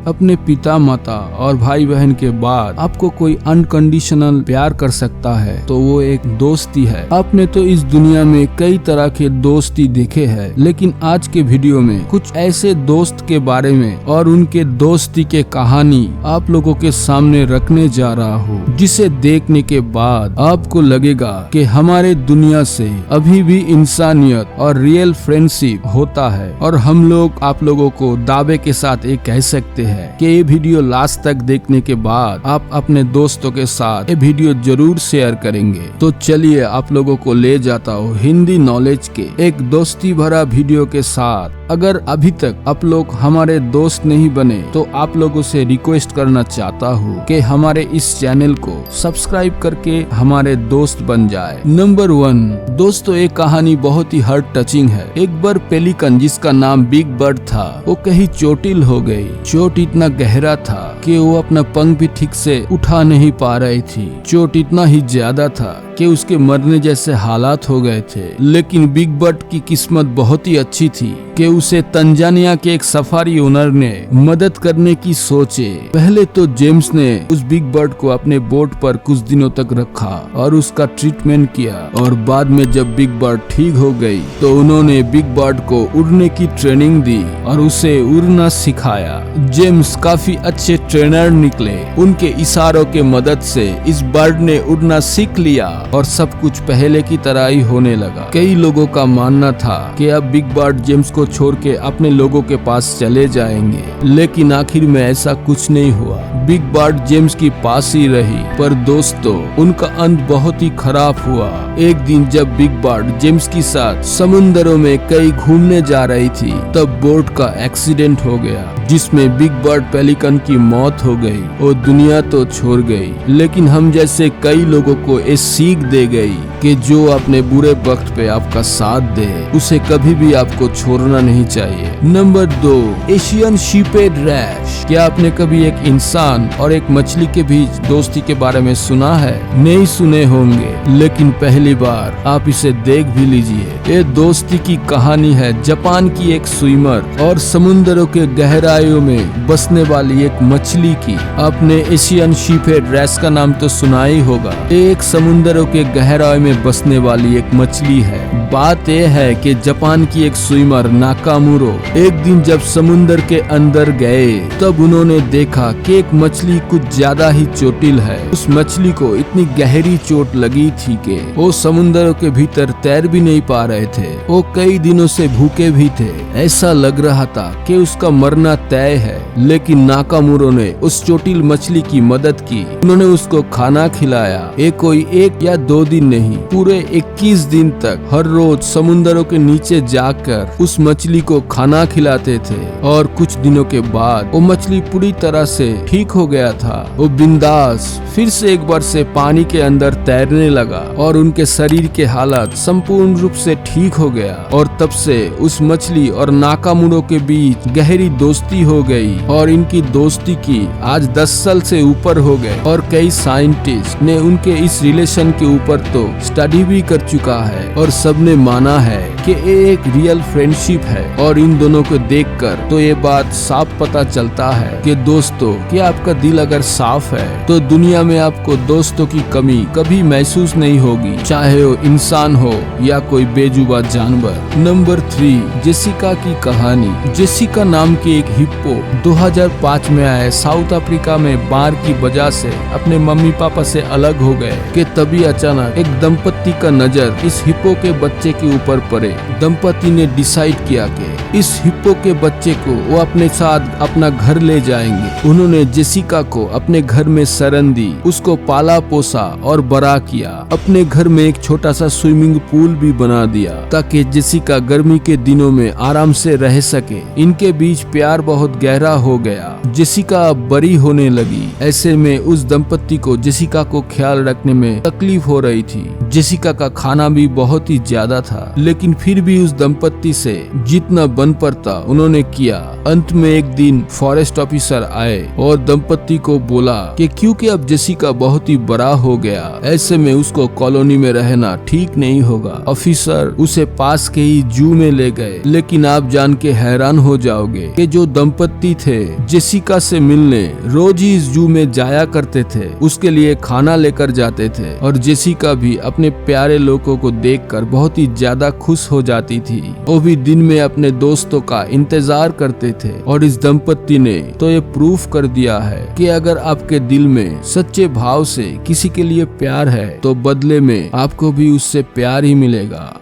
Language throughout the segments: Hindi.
अपने पिता माता और भाई बहन के बाद आपको कोई अनकंडीशनल प्यार कर सकता है तो वो एक दोस्ती है। आपने तो इस दुनिया में कई तरह के दोस्ती देखे हैं, लेकिन आज के वीडियो में कुछ ऐसे दोस्त के बारे में और उनके दोस्ती के कहानी आप लोगों के सामने रखने जा रहा हूँ, जिसे देखने के बाद आपको लगेगा कि हमारे दुनिया से अभी भी इंसानियत और रियल फ्रेंडशिप होता है। और हम लोग आप लोगों को दावे के साथ ये कह सकते हैं कि ये वीडियो लास्ट तक देखने के बाद आप अपने दोस्तों के साथ ये वीडियो जरूर शेयर करेंगे। तो चलिए आप लोगों को ले जाता हूँ हिंदी नॉलेज के एक दोस्ती भरा वीडियो के साथ। अगर अभी तक आप लोग हमारे दोस्त नहीं बने तो आप लोगों से रिक्वेस्ट करना चाहता हूँ कि हमारे इस चैनल को सब्सक्राइब करके हमारे दोस्त बन जाए। नंबर 1 दोस्तों, एक कहानी बहुत ही हार्ट टचिंग है। एक बार पेलिकन जिसका नाम बिग बर्ड था, वो कहीं चोटिल हो गई। चोट इतना गहरा था कि वो अपना पंख भी ठीक से उठा नहीं पा रही थी। चोट इतना ही ज्यादा था कि उसके मरने जैसे हालात हो गए थे। लेकिन बिग बर्ड की किस्मत बहुत ही अच्छी थी कि उसे तंजानिया के एक सफारी ओनर ने मदद करने की सोचे। पहले तो जेम्स ने उस बिग बर्ड को अपने बोट पर कुछ दिनों तक रखा और उसका ट्रीटमेंट किया, और बाद में जब बिग बर्ड ठीक हो गई तो उन्होंने बिग बर्ड को उड़ने की ट्रेनिंग दी और उसे उड़ना सिखाया। जेम्स काफी अच्छे ट्रेनर निकले। उनके इशारों के मदद से इस बर्ड ने उड़ना सीख लिया और सब कुछ पहले की तरह ही होने लगा। कई लोगों का मानना था कि अब बिग बर्ड जेम्स को छोड़ के अपने लोगों के पास चले जाएंगे, लेकिन आखिर में ऐसा कुछ नहीं हुआ। बिग बर्ड जेम्स की पास ही रही। पर दोस्तों, उनका अंत बहुत ही खराब हुआ। एक दिन जब बिग बर्ड जेम्स के साथ समुद्रों में कई घूमने जा रही थी, तब बोट का एक्सीडेंट हो गया, जिसमें बिग बर्ड पेलिकन की मौत हो गई और दुनिया तो छोड़ गई। लेकिन हम जैसे कई लोगों को ये सीख दे गई कि जो अपने बुरे वक्त पे आपका साथ दे, उसे कभी भी आपको छोड़ना नहीं चाहिए। नंबर 2 एशियन शीपेड रैश। क्या आपने कभी एक इंसान और एक मछली के बीच दोस्ती के बारे में सुना है? नहीं सुने होंगे, लेकिन पहली बार आप इसे देख भी लीजिए। ये दोस्ती की कहानी है जापान की एक स्विमर और समुद्रों के गहराइयों में बसने वाली एक मछली की। आपने एशियन शीपेड रैश का नाम तो सुना ही होगा। एक समुद्रों के गहराई में बसने वाली एक मछली है। बात यह है कि जापान की एक स्विमर नाकामुरो एक दिन जब समुद्र के अंदर गए, तब उन्होंने देखा कि एक मछली कुछ ज्यादा ही चोटिल है। उस मछली को इतनी गहरी चोट लगी थी कि वो समुद्र के भीतर तैर भी नहीं पा रहे थे। वो कई दिनों से भूखे भी थे। ऐसा लग रहा था कि उसका मरना तय है। लेकिन नाकामुरो ने उस चोटिल मछली की मदद की। उन्होंने उसको खाना खिलाया। ये कोई 1 या 2 दिन नहीं, पूरे 21 दिन तक हर रोज समुद्रों के नीचे जाकर उस मछली को खाना खिलाते थे। और कुछ दिनों के बाद वो मछली पूरी तरह से ठीक हो गया था। वो बिंदास फिर से एक बार से पानी के अंदर तैरने लगा और उनके शरीर के हालात संपूर्ण रूप से ठीक हो गया। और तब से उस मछली और नाकामुरो के बीच गहरी दोस्ती हो गई और इनकी दोस्ती की आज 10 साल से ऊपर हो गए। और कई साइंटिस्ट ने उनके इस रिलेशन के ऊपर तो स्टडी भी कर चुका है और सबने माना है कि एक रियल फ्रेंडशिप है। और इन दोनों को देखकर तो ये बात साफ पता चलता है कि दोस्तों, कि आपका दिल अगर साफ है तो दुनिया में आपको दोस्तों की कमी कभी महसूस नहीं होगी, चाहे वो इंसान हो या कोई बेजुबान जानवर। नंबर 3 जेसिका की कहानी। जेसिका नाम की एक हिप्पो 2005 में आए साउथ अफ्रीका में बाढ़ की वजह से अपने मम्मी पापा से अलग हो गए कि तभी अचानक एक दंपत्ति का नजर इस हिप्पो के बच्चे के ऊपर पड़े। दंपत्ति ने डिसाइड किया कि इस हिप्पो के बच्चे को वो अपने साथ अपना घर ले जाएंगे। उन्होंने जेसिका को अपने घर में शरण दी, उसको पाला पोसा और बड़ा किया। अपने घर में एक छोटा सा स्विमिंग पूल भी बना दिया ताकि जेसिका गर्मी के दिनों में आराम से रह सके। इनके बीच प्यार बहुत गहरा हो गया। जेसिका अब बड़ी होने लगी। ऐसे में उस दंपत्ति को जेसिका को ख्याल रखने में तकलीफ हो रही थी। जेसिका का खाना भी बहुत ही ज्यादा था, लेकिन फिर भी उस दंपत्ति से जितना बन पड़ता उन्होंने किया। अंत में एक दिन फॉरेस्ट ऑफिसर आए और दंपत्ति को बोला कि क्योंकि अब जेसिका बहुत ही बड़ा हो गया, ऐसे में उसको कॉलोनी में रहना ठीक नहीं होगा। ऑफिसर उसे पास के ही जू में ले गए, लेकिन आप जान के हैरान हो जाओगे कि जो दंपत्ति थे जेसिका से मिलने रोज ही इस जू में जाया करते थे, उसके लिए खाना लेकर जाते थे और जेसिका भी अपने प्यारे लोगों को देखकर बहुत ही ज्यादा खुश हो जाती थी। वो भी दिन में अपने दोस्तों का इंतजार करते थे और इस दंपत्ति ने तो ये प्रूफ कर दिया है कि अगर आपके दिल में सच्चे भाव से किसी के लिए प्यार है तो बदले में आपको भी उससे प्यार ही मिलेगा।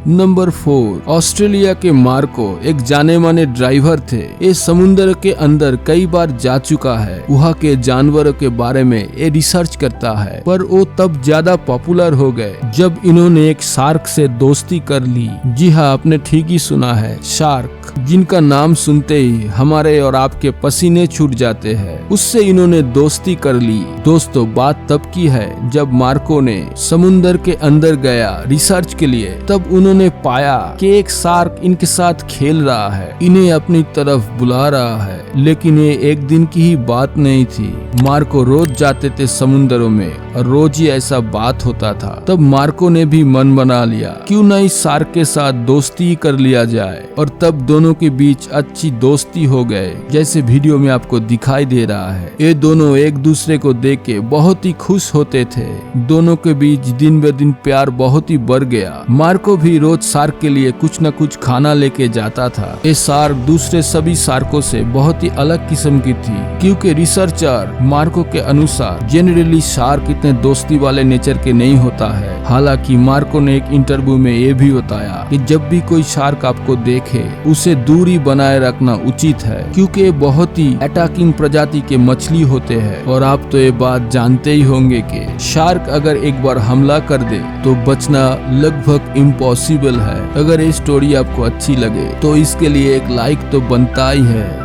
नंबर 4, ऑस्ट्रेलिया के मार्को एक जाने माने ड्राइवर थे। ये समुद्र के अंदर कई बार जा चुका है, वहाँ के जानवरों के बारे में ये रिसर्च करता है, पर वो तब ज्यादा पॉपुलर हो गए जब इन्होंने एक शार्क से दोस्ती कर ली। जी हाँ, आपने ठीक ही सुना है, शार्क, जिनका नाम सुनते ही हमारे और आपके पसीने छूट जाते हैं। उससे इन्होंने दोस्ती कर ली। दोस्तों, बात तब की है जब मार्को ने समुद्र के अंदर गया रिसर्च के लिए, तब उन्होंने पाया कि एक शार्क इनके साथ खेल रहा है, इन्हें अपनी तरफ बुला रहा है। लेकिन ये एक दिन की ही बात नहीं थी। मार्को रोज जाते थे समुद्रों में और रोज ही ऐसा बात होता था। तब मार्को ने भी मन बना लिया, क्यों ना इस शार्क के साथ दोस्ती कर लिया जाए, और तब दोनों के बीच अच्छी दोस्ती हो गए, जैसे वीडियो में आपको दिखाई दे रहा है। ये दोनों एक दूसरे को देख के बहुत ही खुश होते थे। दोनों के बीच दिन ब दिन प्यार बहुत ही बढ़ गया। मार्को भी रोज शार्क के लिए कुछ न कुछ खाना लेके जाता था। ये शार्क दूसरे सभी शार्कों से बहुत ही अलग किस्म की थी, क्योंकि रिसर्चर मार्को के अनुसार जनरली शार्क इतने दोस्ती वाले नेचर के नहीं होता है। हालांकि मार्को ने एक इंटरव्यू में ये भी बताया कि जब भी कोई शार्क आपको देखे उसे दूरी बनाए रखना उचित है, क्योंकि ये बहुत ही अटैकिंग प्रजाति के मछली होते हैं। और आप तो ये बात जानते ही होंगे कि शार्क अगर एक बार हमला कर दे तो बचना लगभग इम्पॉसिबल है। अगर ये स्टोरी आपको अच्छी लगे तो इसके लिए एक लाइक तो बनता ही है।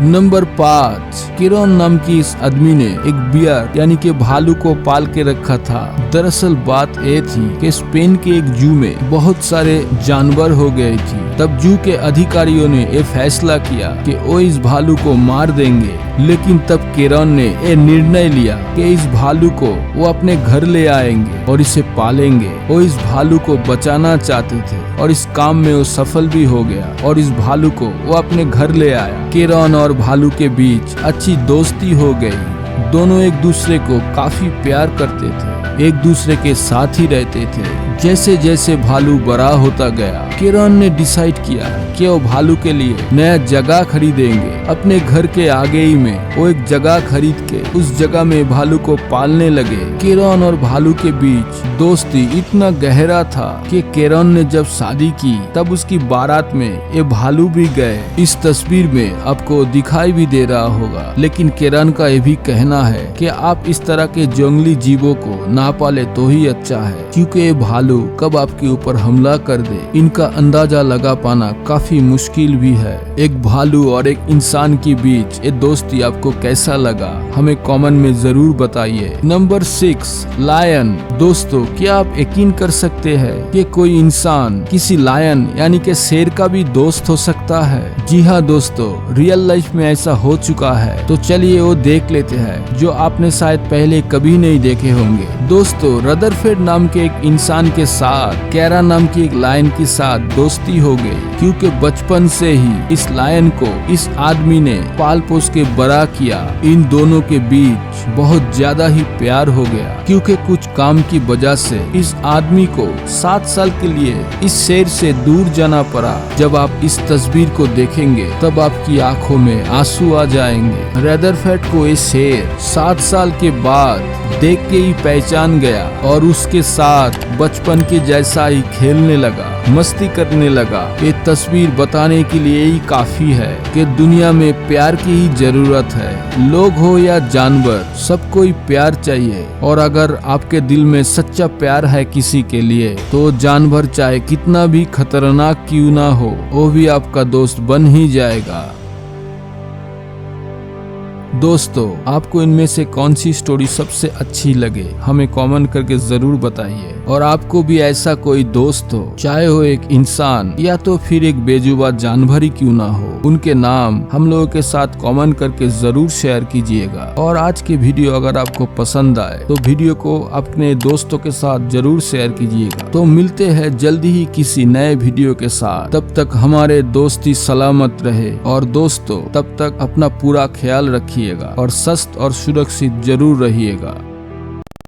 नंबर 5, किरण नाम की इस आदमी ने एक बियर यानी कि भालू को पाल के रखा था। दरअसल बात ये थी कि स्पेन के एक जू में बहुत सारे जानवर हो गए थी। तब जू के अधिकारियों ने ये फैसला किया कि वो इस भालू को मार देंगे, लेकिन तब किरण ने ये निर्णय लिया कि इस भालू को वो अपने घर ले आएंगे और इसे पालेंगे। वो इस भालू को बचाना चाहते थे और इस काम में वो सफल भी हो गया और इस भालू को वो अपने घर ले आया। किरण और भालू के बीच अच्छी दोस्ती हो गई। दोनों एक दूसरे को काफी प्यार करते थे, एक दूसरे के साथ ही रहते थे। जैसे जैसे भालू बड़ा होता गया, किरण ने डिसाइड किया कि वो भालू के लिए नया जगह खरीदेंगे। अपने घर के आगे ही में वो एक जगह खरीद के उस जगह में भालू को पालने लगे। किरण और भालू के बीच दोस्ती इतना गहरा था कि किरण ने जब शादी की तब उसकी बारात में ये भालू भी गए। इस तस्वीर में आपको दिखाई भी दे रहा होगा। लेकिन किरण का ये भी कहना है कि आप इस तरह के जंगली जीवों को ना पाले तो ही अच्छा है, क्योंकि ये भालू कब आपके ऊपर हमला कर दे इनका अंदाजा लगा पाना काफी मुश्किल भी है। एक भालू और एक इंसान के बीच ये दोस्ती आपको कैसा लगा हमें कमेंट में जरूर बताइए। Number 6, lion. दोस्तों, क्या आप यकीन कर सकते हैं कि कोई इंसान किसी लायन यानी कि शेर का भी दोस्त हो सकता है? जी हाँ दोस्तों, रियल लाइफ में ऐसा हो चुका है। तो चलिए वो देख लेते हैं जो आपने शायद पहले कभी नहीं देखे होंगे। दोस्तों, रदरफोर्ड नाम के एक इंसान के साथ कैरा नाम की एक लायन के साथ दोस्ती हो गई, क्योंकि बचपन से ही इस लायन को इस आदमी ने पाल पोस के बड़ा किया। इन दोनों के बीच बहुत ज्यादा ही प्यार हो गया, क्योंकि कुछ काम की वजह से इस आदमी को 7 साल के लिए इस शेर से दूर जाना पड़ा। जब आप इस तस्वीर को देखेंगे तब आपकी आंखों में आंसू आ जाएंगे। रदरफोर्ड को ये शेर 7 साल के बाद देख के ही पहचान गया और उसके साथ बचपन के जैसा ही खेलने लगा, मस्ती करने लगा। ये तस्वीर बताने के लिए ही काफी है कि दुनिया में प्यार की ही जरूरत है। लोग हो या जानवर, सबको ही प्यार चाहिए। और अगर आपके दिल में सच्चा प्यार है किसी के लिए तो जानवर चाहे कितना भी खतरनाक क्यों ना हो, वो भी आपका दोस्त बन ही जाएगा। दोस्तों, आपको इनमें से कौन सी स्टोरी सबसे अच्छी लगे हमें कमेंट करके जरूर बताइए। और आपको भी ऐसा कोई दोस्त हो, चाहे वो एक इंसान या तो फिर एक बेजुबान जानवर ही क्यों ना हो, उनके नाम हम लोगों के साथ कमेंट करके जरूर शेयर कीजिएगा। और आज के वीडियो अगर आपको पसंद आए तो वीडियो को अपने दोस्तों के साथ जरूर शेयर कीजिएगा। तो मिलते हैं जल्दी ही किसी नए वीडियो के साथ, तब तक हमारे दोस्ती सलामत रहे। और दोस्तों, तब तक अपना पूरा ख्याल रखिएगा और स्वस्थ और सुरक्षित जरूर रहिएगा।